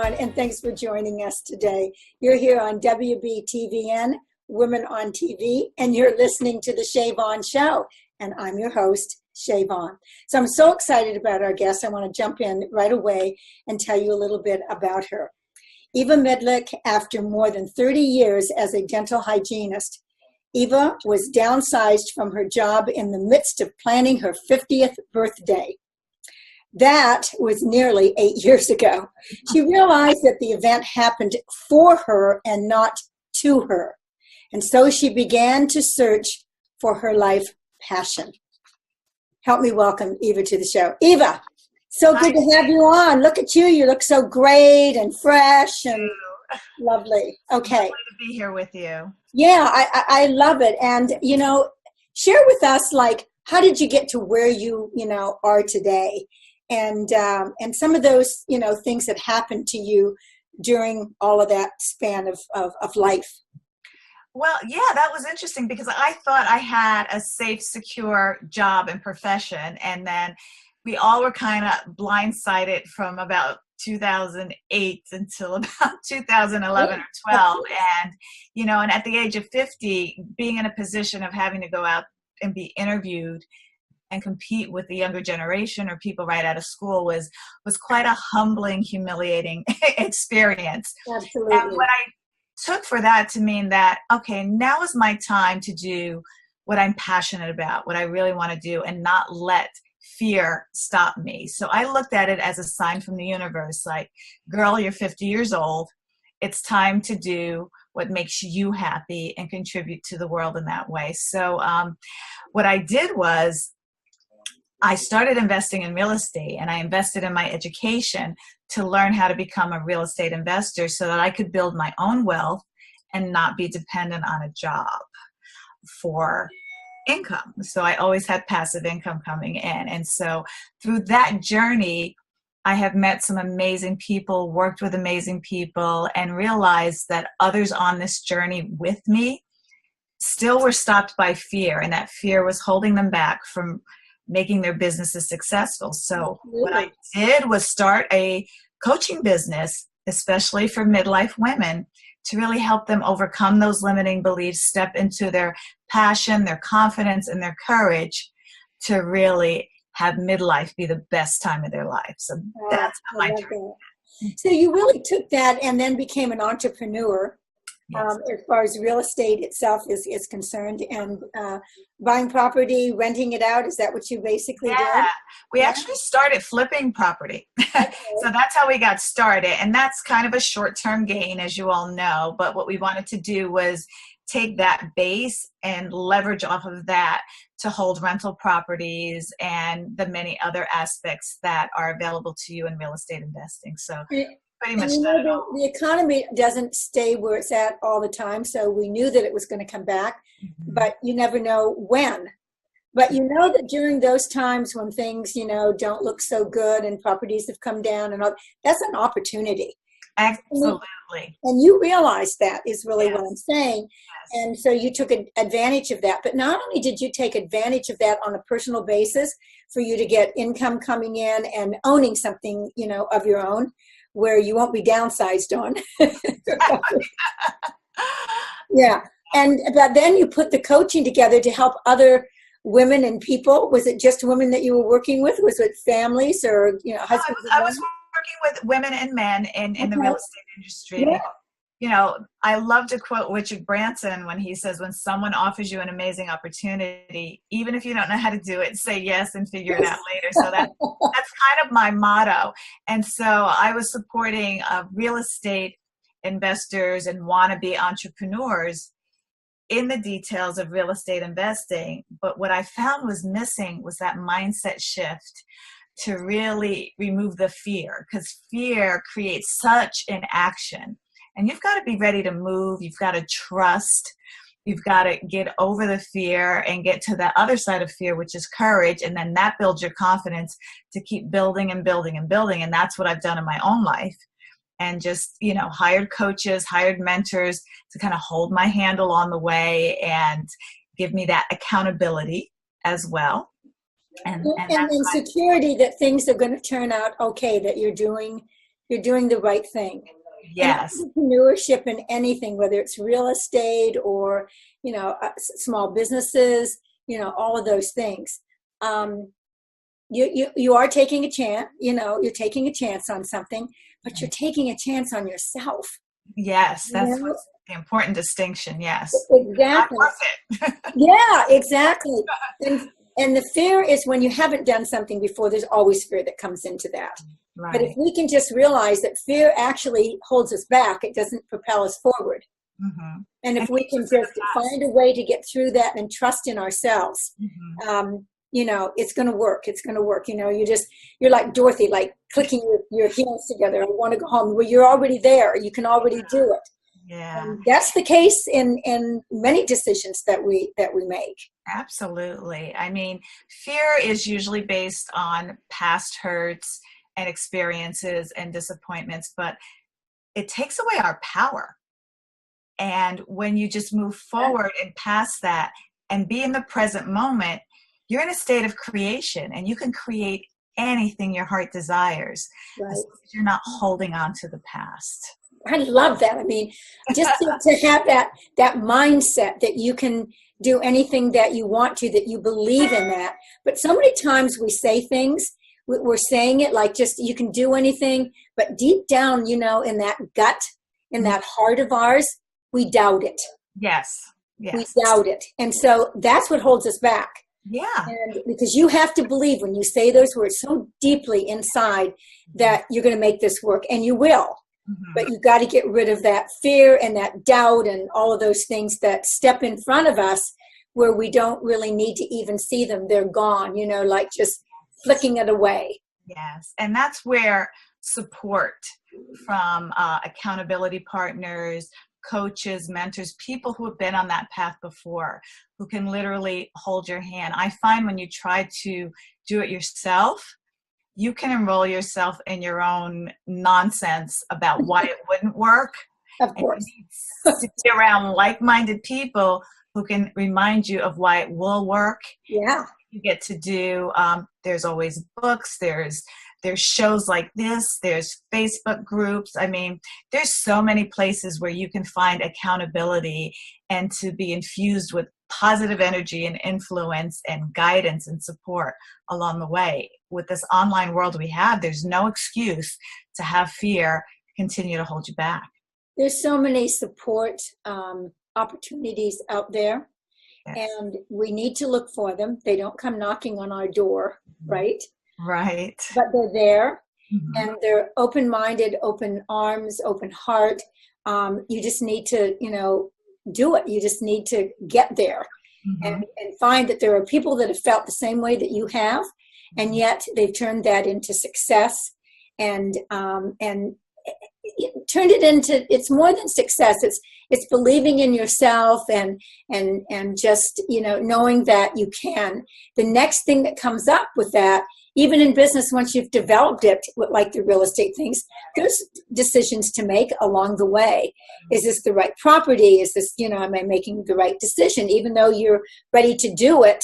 everyone, and thanks for joining us today. You're here on WBTVN, Women on TV, and you're listening to the Shea Vaughn Show, and I'm your host, Shea Vaughn. So I'm so excited about our guest. I want to jump in right away and tell you a little bit about her. Eva Medilak, after more than 30 years as a dental hygienist, Eva was downsized from her job in the midst of planning her 50th birthday. That was nearly 8 years ago. She realized that the event happened for her and not to her. And so she began to search for her life passion. Help me welcome Eva to the show. Eva, so good to have you on. Look at you. You look so great and fresh and lovely. Okay. I'm glad to be here with you. Yeah, I love it. And, share with us, how did you get to where you are today? And some of those, things that happened to you during all of that span of life. Well, yeah, that was interesting because I thought I had a safe, secure job and profession. And then we all were kind of blindsided from about 2008 until about 2011 or 12. And at the age of 50, being in a position of having to go out and be interviewed and compete with the younger generation or people right out of school was quite a humbling, humiliating experience. Absolutely. And what I took for that to mean that, okay, now is my time to do what I'm passionate about, what I really want to do, and not let fear stop me. So I looked at it as a sign from the universe, like, girl, you're 50 years old. It's time to do what makes you happy and contribute to the world in that way. So what I did was I started investing in real estate, and I invested in my education to learn how to become a real estate investor so that I could build my own wealth and not be dependent on a job for income. So I always had passive income coming in. And so through that journey, I have met some amazing people, worked with amazing people, and realized that others on this journey with me still were stopped by fear, and that fear was holding them back from making their businesses successful. So what I did was start a coaching business, especially for midlife women, to really help them overcome those limiting beliefs, step into their passion, their confidence, and their courage to really have midlife be the best time of their life. So that's how my journey. So you really took that and then became an entrepreneur. Yes. As far as real estate itself is concerned, and buying property, renting it out. Is that what you basically did? We actually started flipping property. Okay. So that's how we got started. And that's kind of a short-term gain, as you all know. But what we wanted to do was take that base and leverage off of that to hold rental properties and the many other aspects that are available to you in real estate investing. So pretty much the economy doesn't stay where it's at all the time, so we knew that it was going to come back, but you never know when. But you know that during those times when things, don't look so good and properties have come down and all, that's an opportunity. Absolutely. And you realize that is really what I'm saying. Yes. And so you took advantage of that. But not only did you take advantage of that on a personal basis for you to get income coming in and owning something, of your own, where you won't be downsized on. Yeah. But then you put the coaching together to help other women and people. Was it just women that you were working with? Was it families or, husbands? I was working with women and men in the real estate industry. Yeah. I love to quote Richard Branson when he says, when someone offers you an amazing opportunity, even if you don't know how to do it, say yes and figure it out later. So that's kind of my motto. And so I was supporting real estate investors and wannabe entrepreneurs in the details of real estate investing. But what I found was missing was that mindset shift to really remove the fear, because fear creates such inaction. And you've got to be ready to move. You've got to trust. You've got to get over the fear and get to the other side of fear, which is courage. And then that builds your confidence to keep building and building and building. And that's what I've done in my own life. And just, hired coaches, hired mentors to kind of hold my hand along the way and give me that accountability as well. And security that things are going to turn out okay, that you're doing you're doing the right thing. And Yes. entrepreneurship in anything, whether it's real estate or, small businesses, all of those things. You are taking a chance, you're taking a chance on something, but you're taking a chance on yourself. Yes, that's You know? the important distinction. Yes. Not Exactly. worth it. Yeah, exactly. And the fear is when you haven't done something before, there's always fear that comes into that. But if Right. we can just realize that fear actually holds us back, it doesn't propel us forward. Mm-hmm. And if And we keeps can us in just the past. find a way to get through that and trust in ourselves, Mm-hmm. it's going to work. It's going to work. You're like Dorothy, like clicking your heels together. I want to go home. Well, you're already there. You can already do it. Yeah, And that's the case in many decisions that we make. absolutely. I mean, fear is usually based on past hurts and experiences and disappointments, but it takes away our power. And when you just move forward and past that and be in the present moment, you're in a state of creation and you can create anything your heart desires as Right. long as you're not holding on to the past. I love that. I mean, just to have that mindset that you can do anything that you want to, that you believe in that. But so many times we say things, we're saying it like just you can do anything, but deep down, in that gut, in that heart of ours, we doubt it. Yes. We Yes. doubt it. And so that's what holds us back. Yeah. And because you have to believe when you say those words so deeply inside that you're going to make this work, and you will. Mm-hmm. But you got to get rid of that fear and that doubt and all of those things that step in front of us where we don't really need to even see them. They're gone, like just flicking it away. Yes. And that's where support from accountability partners, coaches, mentors, people who have been on that path before, who can literally hold your hand. I find when you try to do it yourself, you can enroll yourself in your own nonsense about why it wouldn't work. Of And course. you need to be around like-minded people who can remind you of why it will work. Yeah. You get to do, there's always books, there's shows like this, there's Facebook groups. I mean, there's so many places where you can find accountability and to be infused with positive energy and influence and guidance and support along the way. With this online world we have, there's no excuse to have fear continue to hold you back. There's so many support opportunities out there, Yes. and we need to look for them. They don't come knocking on our door, right? Right. But they're there, Mm-hmm. and they're open-minded, open arms, open heart. You just need to, do it. You just need to get there. Mm-hmm. And find that there are people that have felt the same way that you have, and yet they've turned that into success and turned it into, it's more than success. It's believing in yourself and just, knowing that you can. The next thing that comes up with that, even in business, once you've developed it, like the real estate things, there's decisions to make along the way. Is this the right property? Is this, am I making the right decision? Even though you're ready to do it,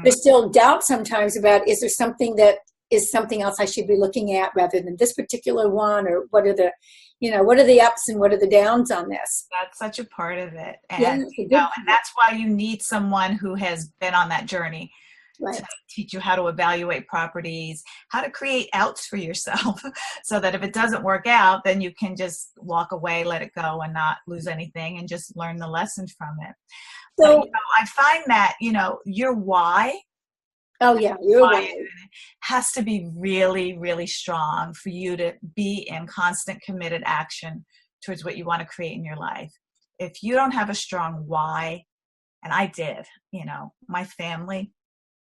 there's still doubt sometimes about, is there something that is something else I should be looking at rather than this particular one? Or what are the ups and what are the downs on this? That's such a part of it. And, Yeah, and that's why you need someone who has been on that journey. right. To teach you how to evaluate properties, how to create outs for yourself so that if it doesn't work out, then you can just walk away, let it go and not lose anything and just learn the lessons from it. So, but, I find that, your why, oh yeah, you're right. has to be really, really strong for you to be in constant committed action towards what you want to create in your life. If you don't have a strong why, and I did, my family,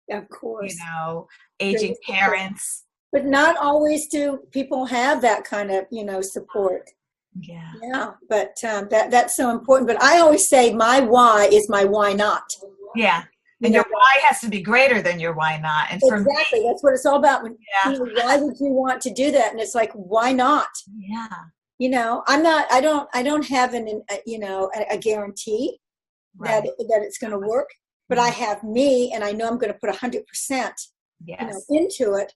Of course. Aging parents. But not always do people have that kind of, support. Yeah. Yeah, but that's so important. But I always say my why is my why not. Yeah. And your why has to be greater than your why not. And for exactly, me, that's what it's all about. Why would you want to do that? And it's like, why not? Yeah. I don't have a guarantee Right. that it's going to work. But I have me, and I know I'm going to put 100%, into it.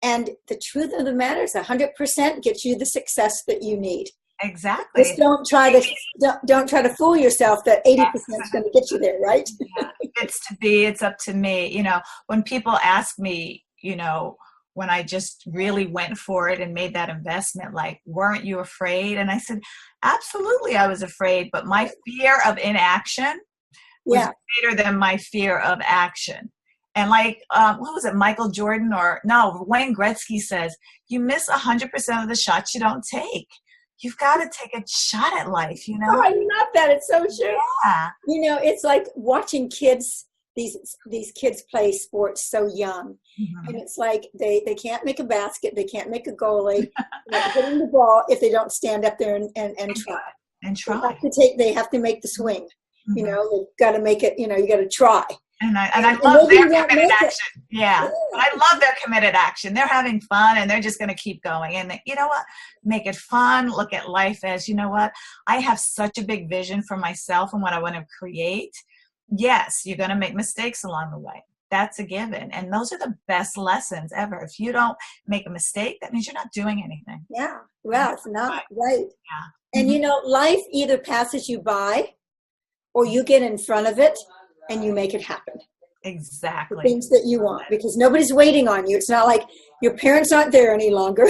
And the truth of the matter is 100% gets you the success that you need. Exactly. Just don't try to fool yourself that 80% is going to get you there, right? Yeah. It's up to me. When people ask me, when I just really went for it and made that investment, like, weren't you afraid? And I said, absolutely, I was afraid, but my fear of inaction was greater than my fear of action. And like, what was it, Michael Jordan Wayne Gretzky says, you miss 100% of the shots you don't take. You've got to take a shot at life, Oh, I love that. It's so true. Yeah. It's like watching kids, these kids play sports so young. Mm-hmm. And it's like they can't make a basket. They can't make a goalie. Hitting the ball if they don't stand up there and try. And try. They have to make the swing. Mm-hmm. They've got to make it, you got to try. And I love their committed action. Yeah. I love their committed action. They're having fun and they're just going to keep going. And you know what? Make it fun. Look at life as, I have such a big vision for myself and what I want to create. Yes, you're going to make mistakes along the way. That's a given. And those are the best lessons ever. If you don't make a mistake, that means you're not doing anything. Yeah. Well, it's not right. Yeah. And life either passes you by or you get in front of it and you make it happen. Exactly. The things that you want, because nobody's waiting on you. It's not like your parents aren't there any longer.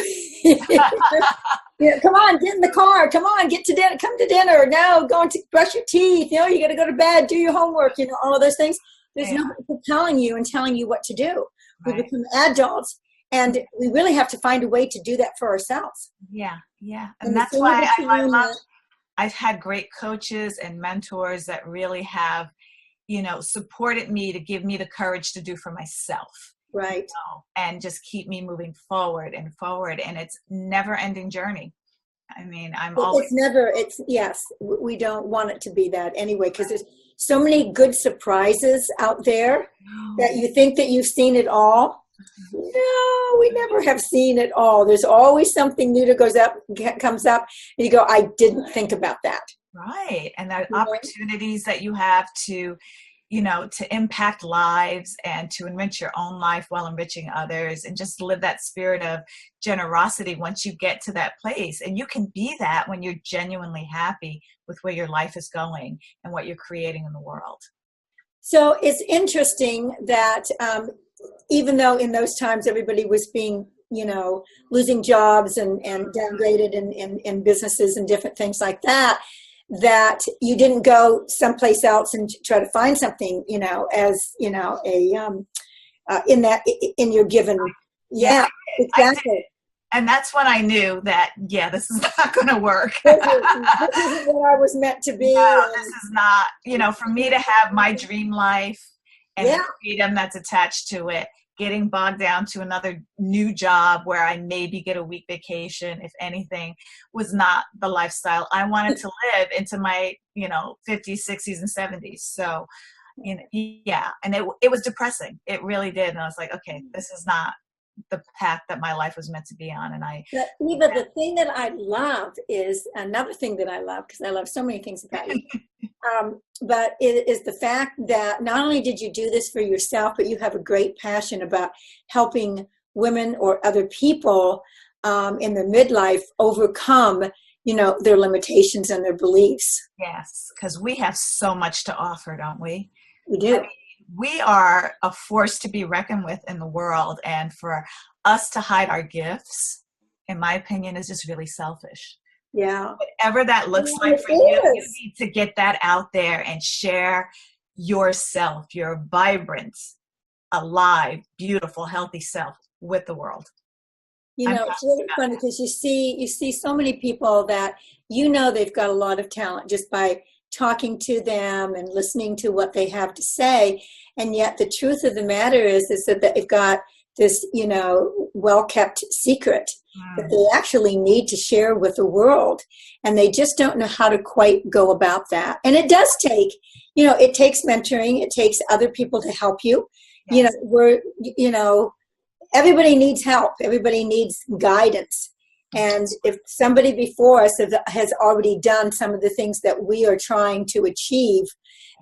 Come on, get in the car. Come on, get to dinner. Come to dinner. No, go and brush your teeth. You got to go to bed, do your homework, all of those things. There's nobody telling you what to do. Right. We become adults, and we really have to find a way to do that for ourselves. Yeah, yeah. And that's why I've had great coaches and mentors that really have supported me to give me the courage to do for myself. Right. And just keep me moving forward. And it's never ending journey. I mean, we don't want it to be that anyway, because there's so many good surprises out there that you think that you've seen it all. No, we never have seen it all. There's always something new that comes up and you go, I didn't think about that. Right. And the opportunities that you have to impact lives and to enrich your own life while enriching others, and just live that spirit of generosity once you get to that place. And you can be that when you're genuinely happy with where your life is going and what you're creating in the world. So it's interesting that even though in those times everybody was being, losing jobs and downgraded in businesses and different things like that you didn't go someplace else and try to find something, in your given. Yeah, exactly. And that's when I knew that, this is not going to work. This isn't what I was meant to be. No, this is not, for me to have my dream life and the freedom that's attached to it, getting bogged down to another new job where I maybe get a week vacation, if anything, was not the lifestyle I wanted to live into my, 50s, 60s, and 70s. So, and it was depressing. It really did. And I was like, okay, this is not the path that my life was meant to be on. And Eva, the thing that I love is another thing that I love, because I love so many things about you. But it is the fact that not only did you do this for yourself, but you have a great passion about helping women or other people in their midlife overcome, their limitations and their beliefs. Yes, because we have so much to offer, don't we? We do. I mean, we are a force to be reckoned with in the world, and for us to hide our gifts, in my opinion, is just really selfish. Yeah. Whatever that looks like for you, you need to get that out there and share yourself, your vibrant, alive, beautiful, healthy self with the world. It's really funny because you see so many people that they've got a lot of talent just by talking to them and listening to what they have to say. And yet the truth of the matter is that they've got this, well-kept secret that they actually need to share with the world. And they just don't know how to quite go about that. And it does take, it takes mentoring. It takes other people to help you. Yes. Everybody needs help. Everybody needs guidance. And if somebody before us has already done some of the things that we are trying to achieve,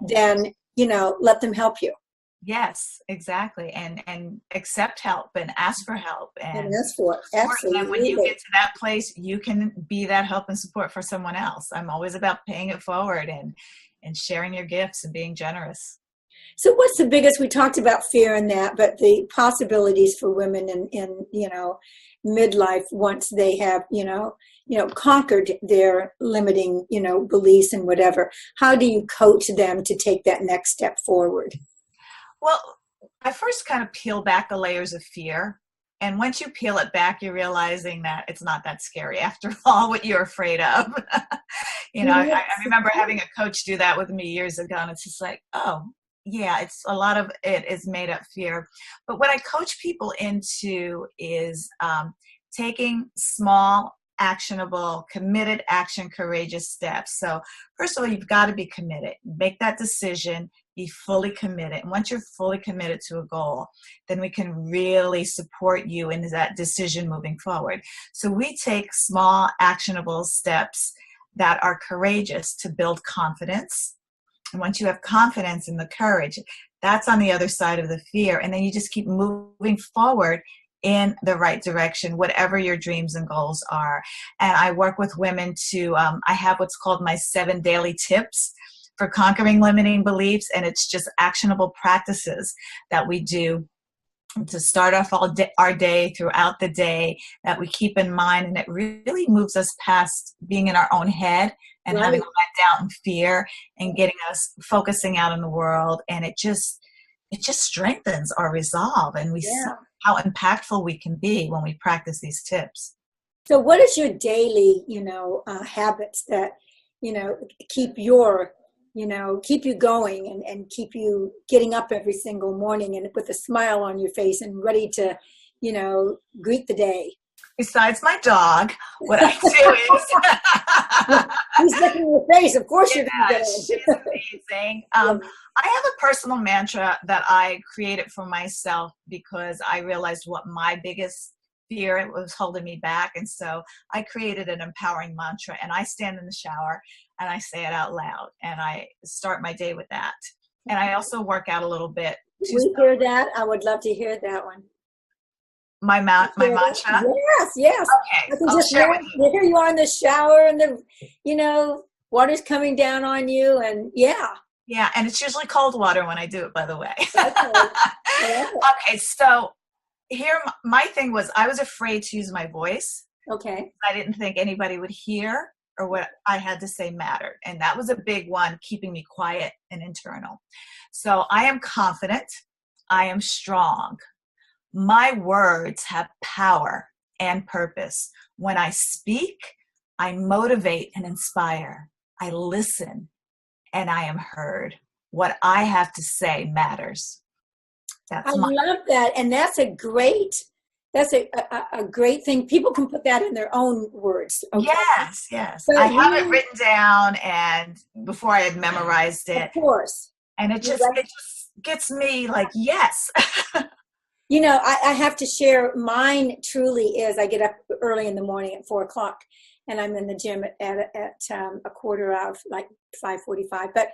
then, let them help you. Yes, exactly. And accept help and ask for help And and that's for it. support. And then when you Absolutely. get to that place, you can be that help and support for someone else. I'm always about paying it forward and sharing your gifts and being generous. So what's the biggest, we talked about fear and that, but the possibilities for women in midlife once they have, conquered their limiting, beliefs and whatever, how do you coach them to take that next step forward? Well, I first kind of peel back the layers of fear. And once you peel it back, you're realizing that it's not that scary after all what you're afraid of. I remember having a coach do that with me years ago, and it's just like, oh, yeah, it's a lot of it is made up fear. But what I coach people into is taking small, actionable, committed action, courageous steps. So first of all, you've got to be committed. Make that decision, be fully committed. And once you're fully committed to a goal, then we can really support you in that decision moving forward. So we take small, actionable steps that are courageous to build confidence. And once you have confidence and the courage, that's on the other side of the fear. And then you just keep moving forward in the right direction, whatever your dreams and goals are. And I work with women to, I have what's called my 7 daily tips for conquering limiting beliefs. And it's just actionable practices that we do to start off our day throughout the day that we keep in mind. And it really moves us past being in our own head and having all that doubt and fear and getting us focusing out in the world. And it just strengthens our resolve. And we see how impactful we can be when we practice these tips. So what is your daily, habits that, keep keep you going and keep you getting up every single morning and with a smile on your face and ready to, greet the day? Besides my dog, what I do is... He's looking in your face. Of course you're going to get it. She's amazing. I have a personal mantra that I created for myself because I realized what my biggest fear was holding me back. And so I created an empowering mantra, and I stand in the shower and I say it out loud, and I start my day with that. And I also work out a little bit. We hear that? I would love to hear that one. My mantra? Yes. Okay. I can just hear you are in the shower and the, water's coming down on you, and Yeah, and it's usually cold water when I do it, by the way. Okay. Okay, so here, my thing was I was afraid to use my voice. Okay. I didn't think anybody would hear or what I had to say mattered. And that was a big one, keeping me quiet and internal. So I am confident. I am strong. My words have power and purpose. When I speak, I motivate and inspire. I listen, and I am heard. What I have to say matters. I love that. And that's a great thing. People can put that in their own words. Okay? Yes. So I have it written down, and before I had memorized it. Of course. And it just gets me like, yes. I have to share, mine truly is, I get up early in the morning at 4:00 and I'm in the gym at a quarter of like 5:45. But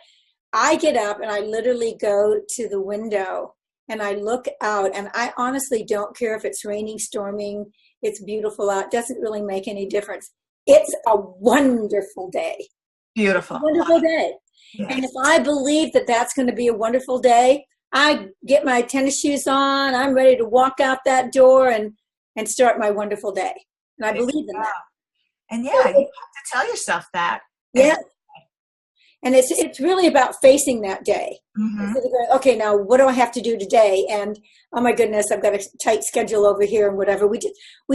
I get up and I literally go to the window and I look out, and I honestly don't care if it's raining, storming, it's beautiful out. It doesn't really make any difference. It's a wonderful day. Beautiful. Wonderful day. Yes. And if I believe that that's going to be a wonderful day, I get my tennis shoes on, I'm ready to walk out that door and start my wonderful day. And I believe in that. And you have to tell yourself that. Yeah. And it's really about facing that day. Mm-hmm. Going, okay, now what do I have to do today? And oh my goodness, I've got a tight schedule over here and whatever. We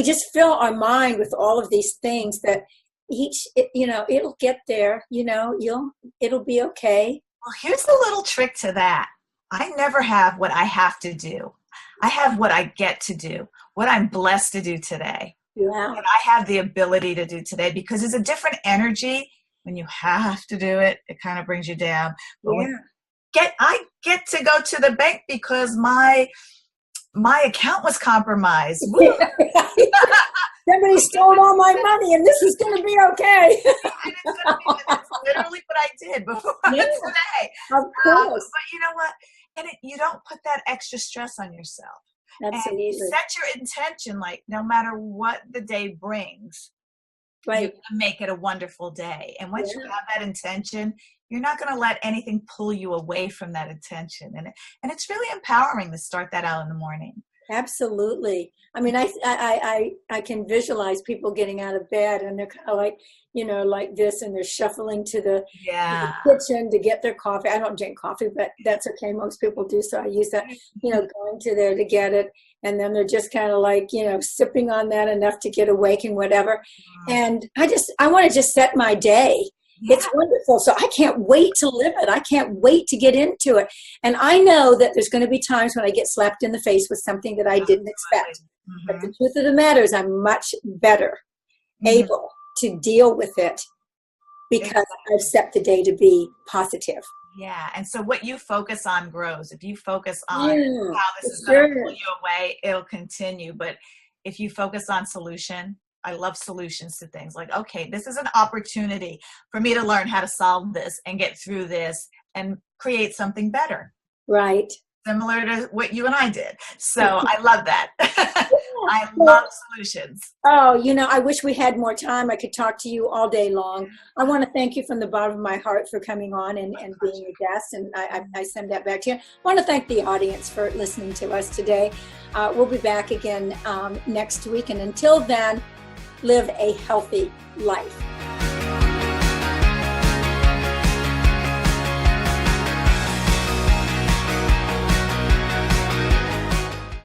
just fill our mind with all of these things that it'll get there, it'll be okay. Well, here's the little trick to that. I never have what I have to do. I have what I get to do, what I'm blessed to do today. Yeah. What I have the ability to do today, because it's a different energy. When you have to do it, it kind of brings you down. But I get to go to the bank because my account was compromised. Somebody stole all my money, and this is going to be okay. That's literally what I did before today. Of course. But you know what? And you don't put that extra stress on yourself. Absolutely. And you set your intention, like no matter what the day brings, you're Right. going to make it a wonderful day. And once Yeah. you have that intention, you're not going to let anything pull you away from that intention. And it's really empowering to start that out in the morning. Absolutely. I mean, I can visualize people getting out of bed and they're kind of like, you know, like this, and they're shuffling to the kitchen to get their coffee. I don't drink coffee, but that's okay. Most people do. So I use that, you know, going to there to get it. And then they're just kind of like, you know, sipping on that enough to get awake and whatever. And I want to just set my day. Yeah. It's wonderful. So I can't wait to live it. I can't wait to get into it. And I know that there's going to be times when I get slapped in the face with something that I didn't expect. But the truth of the matter is I'm much better able to deal with it because I've set the day to be positive. Yeah. And so what you focus on grows. If you focus on how this is going to pull you away, it'll continue. But if you focus on solution, I love solutions to things like, okay, this is an opportunity for me to learn how to solve this and get through this and create something better. Right. Similar to what you and I did. So I love that. I love solutions. Oh, you know, I wish we had more time. I could talk to you all day long. I want to thank you from the bottom of my heart for coming on and being a guest. And I send that back to you. I want to thank the audience for listening to us today. We'll be back again next week. And until then, live a healthy life.